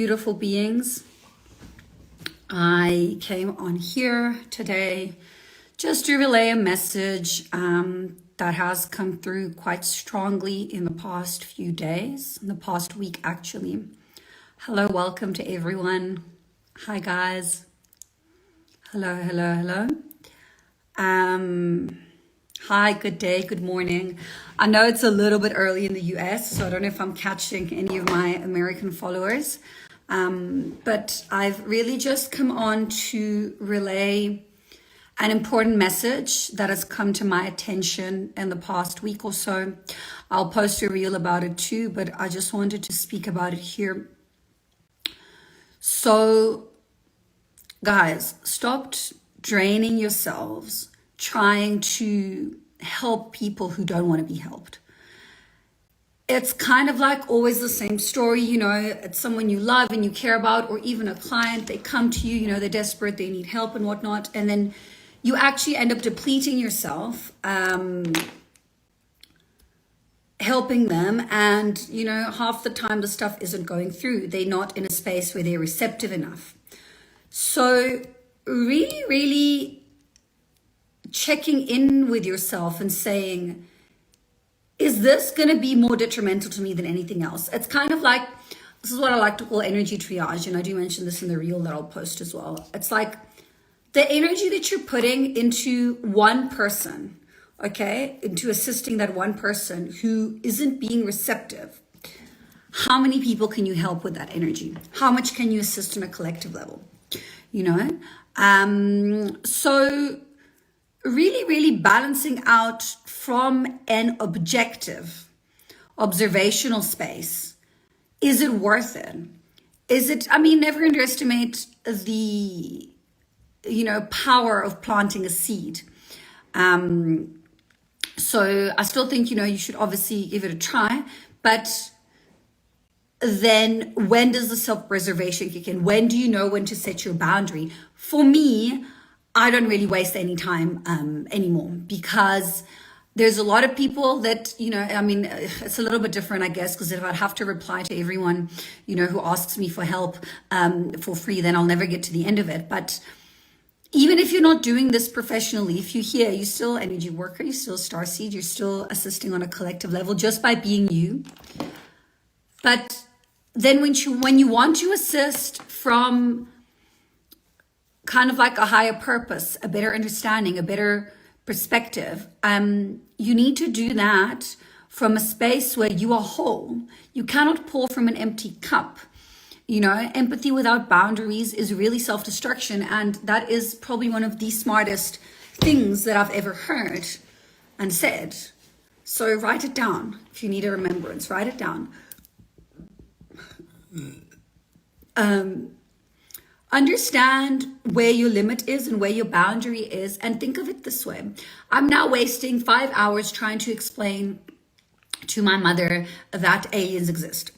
beautiful beings. I came on here today just to relay a message that has come through quite strongly in the past few days, in the past week actually. Hello, welcome to everyone. Hi guys. Hello, hello, hello. Hi, good day, good morning. I know it's a little bit early in the US, so I don't know if I'm catching any of my American followers. But I've really just come on to relay an important message that has come to my attention in the past week or so. I'll post a reel about it too, but I just wanted to speak about it here. So, guys, stop draining yourselves trying to help people who don't want to be helped. It's kind of like always the same story, you know, it's someone you love and you care about, or even a client, they come to you, you know, they're desperate, they need help and whatnot, and then you actually end up depleting yourself, helping them, and, you know, half the time the stuff isn't going through. They're not in a space where they're receptive enough. So really checking in with yourself and saying, is this going to be more detrimental to me than anything else? It's kind of like, this is what I like to call energy triage. And I do mention this in the reel that I'll post as well. It's like the energy that you're putting into one person, okay, into assisting that one person who isn't being receptive. How many people can you help with that energy? How much can you assist on a collective level? You know? So really balancing out from an objective, observational space. Is it worth it? Is it, I mean, never underestimate the, you know, power of planting a seed. So I still think, you know, you should obviously give it a try, but then when does the self-preservation kick in? When do you know when to set your boundary? For me, I don't really waste any time anymore, because there's a lot of people that, you know, I mean, it's a little bit different, I guess, because if I'd have to reply to everyone, you know, who asks me for help for free, then I'll never get to the end of it. But even if you're not doing this professionally, if you're here, you're still an energy worker, you're still a starseed, you're still assisting on a collective level just by being you. But then when you want to assist from kind of like a higher purpose, a better understanding, a better perspective, you need to do that from a space where you are whole. You cannot pour from an empty cup. You know, empathy without boundaries is really self-destruction, and that is probably one of the smartest things that I've ever heard and said. So write it down. If you need a remembrance, write it down. Understand where your limit is and where your boundary is, and think of it this way. I'm now wasting 5 hours trying to explain to my mother that aliens exist,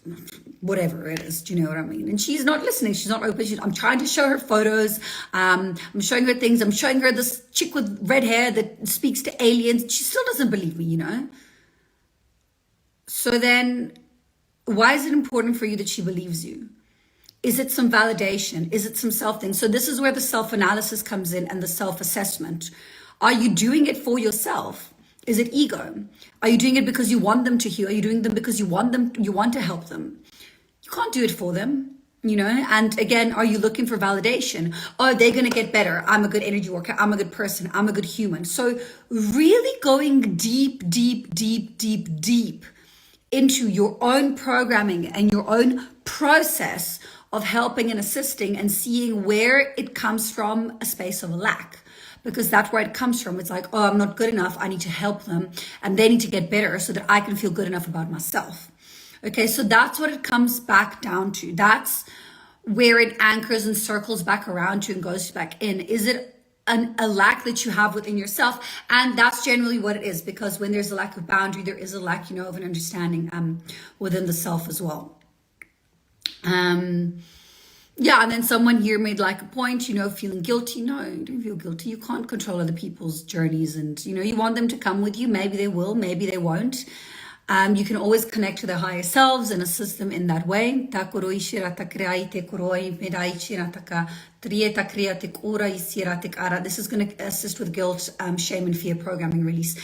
whatever it is. Do you know what I mean? And she's not listening. She's not open. I'm trying to show her photos. I'm showing her things. I'm showing her this chick with red hair that speaks to aliens. She still doesn't believe me, you know? So then why is it important for you that she believes you? Is it some validation? Is it some self thing? So this is where the self-analysis comes in and the self-assessment. Are you doing it for yourself? Is it ego? Are you doing it because you want them to heal? Are you doing them because you want to help them? You can't do it for them, you know? And again, are you looking for validation? Oh, they're going to get better. I'm a good energy worker. I'm a good person. I'm a good human. So really going deep into your own programming and your own process of helping and assisting, and seeing where it comes from a space of lack, because that's where it comes from. It's like, oh, I'm not good enough. I need to help them and they need to get better so that I can feel good enough about myself. Okay, so that's what it comes back down to. That's where it anchors and circles back around to and goes back in. Is it a lack that you have within yourself? And that's generally what it is, because when there's a lack of boundary, there is a lack, you know, of an understanding within the self as well. Yeah, and then someone here made like a point, you know, feeling guilty. No, don't feel guilty. You can't control other people's journeys, and, you know, you want them to come with you. Maybe they will, maybe they won't. You can always connect to their higher selves and assist them in that way. This is going to assist with guilt, shame, and fear programming release.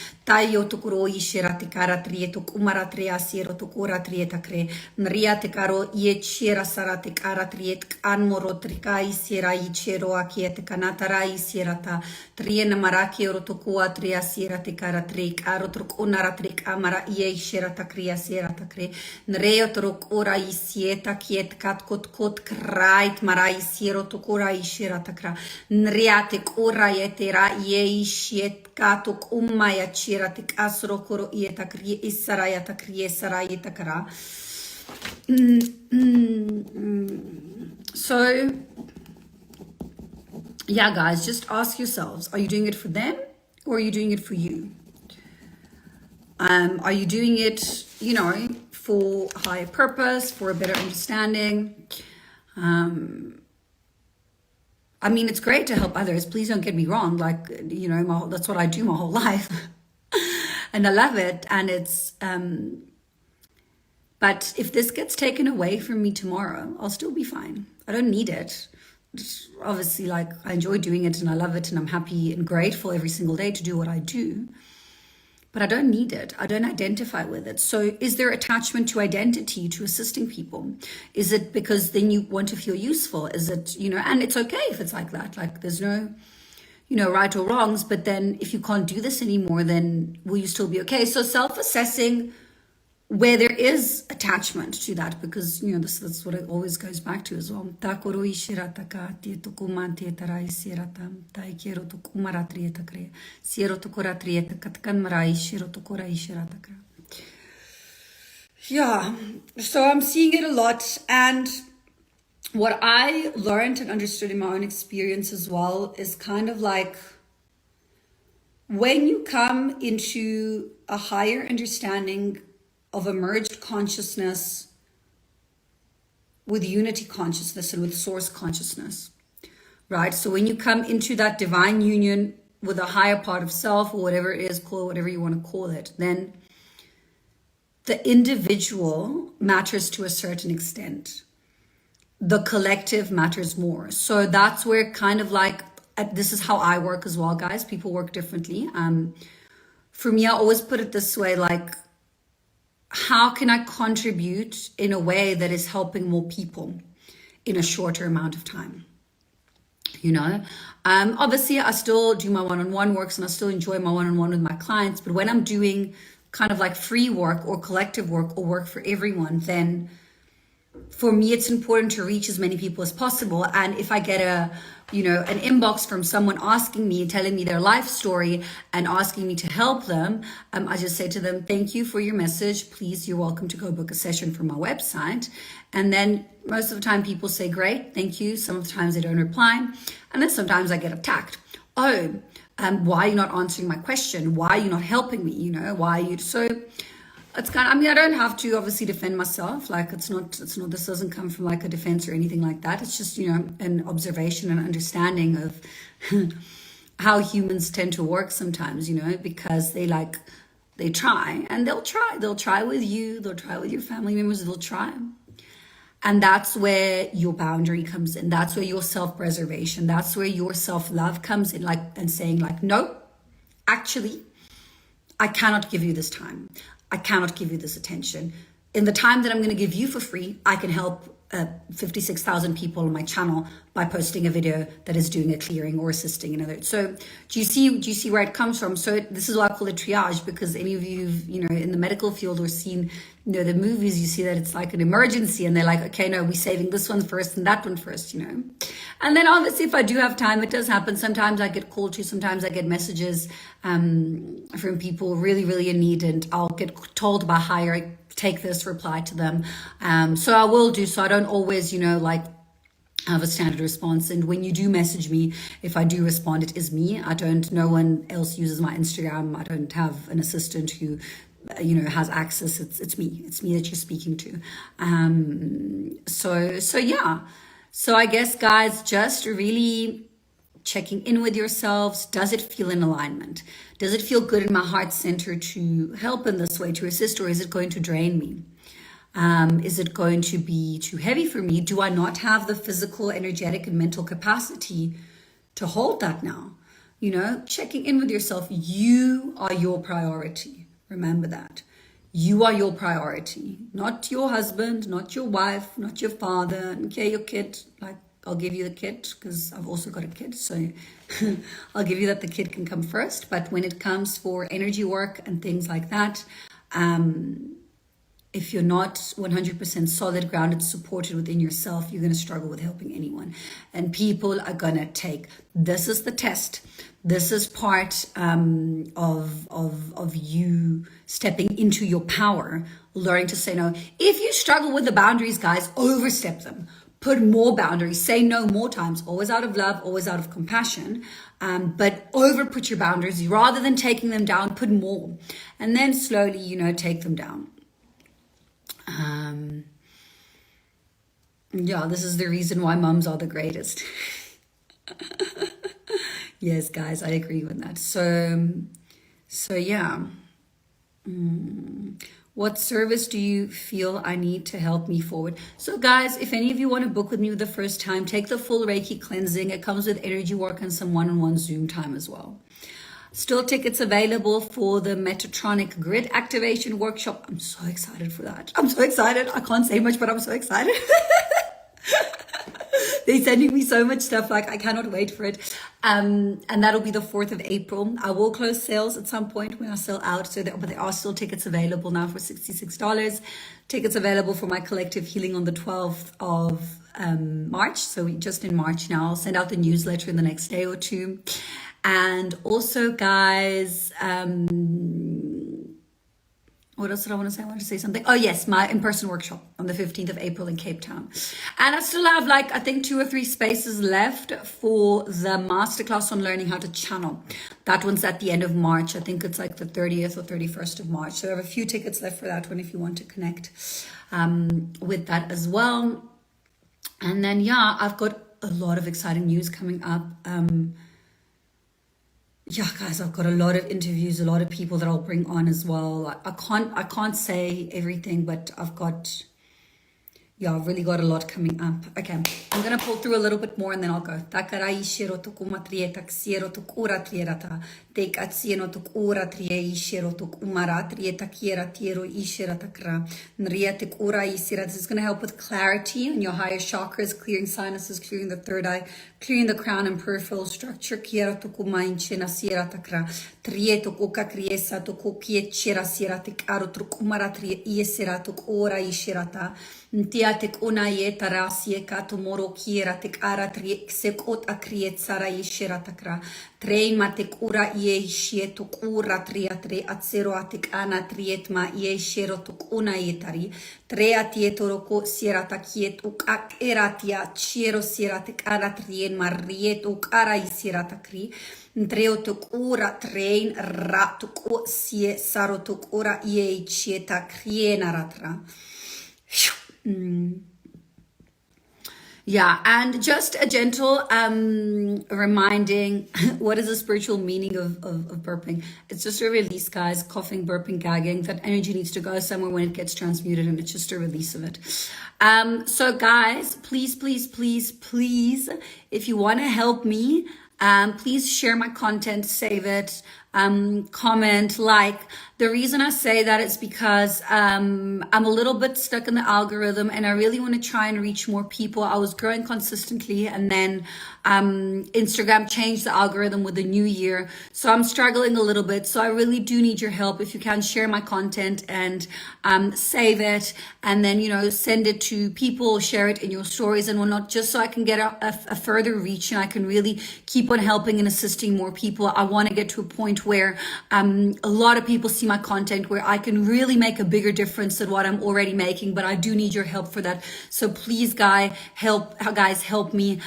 Nriatik ura yetera yeishet katuk ummaya chiratik asrokoro yetakri isarayatakri esarayatakara. So, yeah, guys, just ask yourselves, are you doing it for them or are you doing it for you? Are you doing it, for higher purpose, for a better understanding? I mean, it's great to help others. Please don't get me wrong. That's what I do my whole life. And I love it. And but if this gets taken away from me tomorrow, I'll still be fine. I don't need it. Obviously, I enjoy doing it and I love it and I'm happy and grateful every single day to do what I do. But I don't need it. I don't identify with it. So is there attachment to identity, to assisting people? Is it because then you want to feel useful? Is it, and it's okay if it's like that. There's no, right or wrongs. But then if you can't do this anymore, then will you still be okay? So self-assessing where there is attachment to that, because, that's what it always goes back to as well. Yeah, so I'm seeing it a lot. And what I learned and understood in my own experience as well is kind of when you come into a higher understanding of a merged consciousness with unity consciousness and with source consciousness, right? So when you come into that divine union with a higher part of self, or whatever it is, call it whatever you want to call it, then the individual matters to a certain extent. The collective matters more. So that's where this is how I work as well, guys. People work differently. For me, I always put it this way, how can I contribute in a way that is helping more people in a shorter amount of time? Obviously I still do my one-on-one works and I still enjoy my one-on-one with my clients. But when I'm doing kind of free work or collective work or work for everyone, then for me, it's important to reach as many people as possible. And if I get an inbox from someone asking me, telling me their life story and asking me to help them, I just say to them, thank you for your message. Please, you're welcome to go book a session from my website. And then most of the time people say, great, thank you. Sometimes they don't reply. And then sometimes I get attacked. Oh, why are you not answering my question? Why are you not helping me? Why are you so... It's I don't have to obviously defend myself. It's not, this doesn't come from a defense or anything like that. It's just, an observation and understanding of how humans tend to work sometimes, because they try and they'll try with you, they'll try with your family members, they'll try. And that's where your boundary comes in. That's where your self-preservation, that's where your self-love comes in, and saying no, actually, I cannot give you this time. I cannot give you this attention. In the time that I'm going to give you for free, I can help 56,000 people on my channel by posting a video that is doing a clearing or assisting another. So do you see where it comes from? So this is why I call it triage, because any of you, in the medical field or seen, the movies, you see that it's like an emergency and they're like, okay, no, we're saving this one first and that one first, And then obviously if I do have time, it does happen. Sometimes I get called to, sometimes I get messages from people really, really in need, and I'll get told by higher, take this, reply to them. So I will do so. I don't always, have a standard response. And when you do message me, if I do respond, it is me. No one else uses my Instagram. I don't have an assistant who, has access. It's me that you're speaking to. So yeah. So I guess, guys, just really checking in with yourselves. Does it feel in alignment? Does it feel good in my heart center to help in this way, to assist, or is it going to drain me? Is it going to be too heavy for me? Do I not have the physical, energetic, and mental capacity to hold that now? You know, checking in with yourself. You are your priority. Remember that. You are your priority, not your husband, not your wife, not your father. Okay, your kid, like, I'll give you the kid because I've also got a kid. So I'll give you that the kid can come first. But when it comes for energy work and things like that, if you're not 100% solid, grounded, supported within yourself, you're going to struggle with helping anyone. And people are going to take, this is the test. This is part of you stepping into your power, learning to say no. If you struggle with the boundaries, guys, overstep them. Put more boundaries. Say no more times. Always out of love, always out of compassion. But put your boundaries. Rather than taking them down, put more. And then slowly, you know, take them down. Yeah, this is the reason why mums are the greatest. Yes, guys, I agree with that. So yeah. What service do you feel I need to help me forward? So guys, if any of you want to book with me the first time, take the full Reiki cleansing. It comes with energy work and some one-on-one Zoom time as well. Still tickets available for the Metatronic Grid Activation Workshop. I'm so excited for that. I'm so excited. I can't say much, but I'm so excited. They're sending me so much stuff. Like, I cannot wait for it. And that'll be the 4th of April. I will close sales at some point when I sell out. But there are still tickets available now for $66. Tickets available for my collective healing on the 12th of March. So just in March now. I'll send out the newsletter in the next day or two. And also, guys, what else did I want to say? I wanted to say something. Oh, yes, my in-person workshop on the 15th of April in Cape Town. And I still have, like, I think 2 or 3 spaces left for the masterclass on learning how to channel. That one's at the end of March. I think it's like the 30th or 31st of March. So I have a few tickets left for that one if you want to connect with that as well. And then, yeah, I've got a lot of exciting news coming up. Yeah, guys, I've got a lot of interviews, a lot of people that I'll bring on as well. I can't say everything, but I've really got a lot coming up. Okay, I'm going to pull through a little bit more and then I'll go. Takarai shiro tukuma trie taksiero tukura trierata. Take atsieno tukura trie ishiro tukumara trie takiera tiero ishira takra. Nria tikura isira. This is going to help with clarity in your higher chakras, clearing sinuses, clearing the third eye, clearing the crown and peripheral structure. Kiera tukuma inchena sira takra. Trie tukuka kriesa tukukie chira sira tikaro tukumara trie isira tukura ishirata. Ntia tikuna ye tarasie katumoro kiera tikara trie sekot akriet sara ishira takra. Trein matikura ye shie tukura tria tre atsero atikana trietma ye shero tukuna yetari. Trea tietoroko sira takiet ukak eratia chiero sira tikara trien mariet ukara isira takri. Treo tukura train ratuko sie saro tukura ye chieta kriena ratra. Yeah, and just a gentle reminding, what is the spiritual meaning of burping? It's just a release, guys. Coughing, burping, gagging. That energy needs to go somewhere when it gets transmuted, and it's just a release of it. So guys, please, if you want to help me, please share my content, save it, comment, like. The reason I say that is because I'm a little bit stuck in the algorithm and I really want to try and reach more people. I was growing consistently and then Instagram changed the algorithm with the new year. So I'm struggling a little bit. So I really do need your help. If you can share my content and save it and then, you know, send it to people, share it in your stories and whatnot, just so I can get a further reach and I can really keep on helping and assisting more people. I want to get to a point where a lot of people see my content, where I can really make a bigger difference than what I'm already making, but I do need your help for that. So please, guys, help me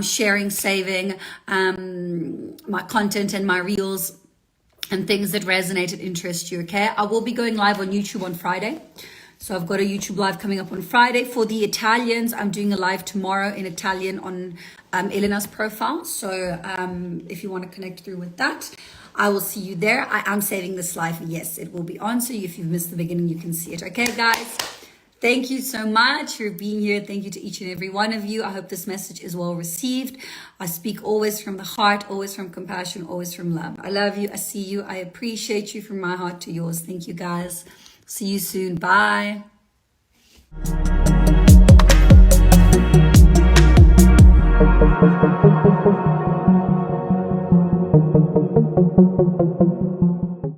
sharing, saving my content and my reels and things that resonate and interest you. Okay, I will be going live on YouTube on Friday. So I've got a YouTube live coming up on Friday. For the Italians, I'm doing a live tomorrow in Italian on Elena's profile. So if you want to connect through with that, I will see you there. I am saving this live. Yes, it will be on. So if you've missed the beginning, you can see it. Okay, guys. Thank you so much for being here. Thank you to each and every one of you. I hope this message is well received. I speak always from the heart, always from compassion, always from love. I love you. I see you. I appreciate you from my heart to yours. Thank you, guys. See you soon. Bye.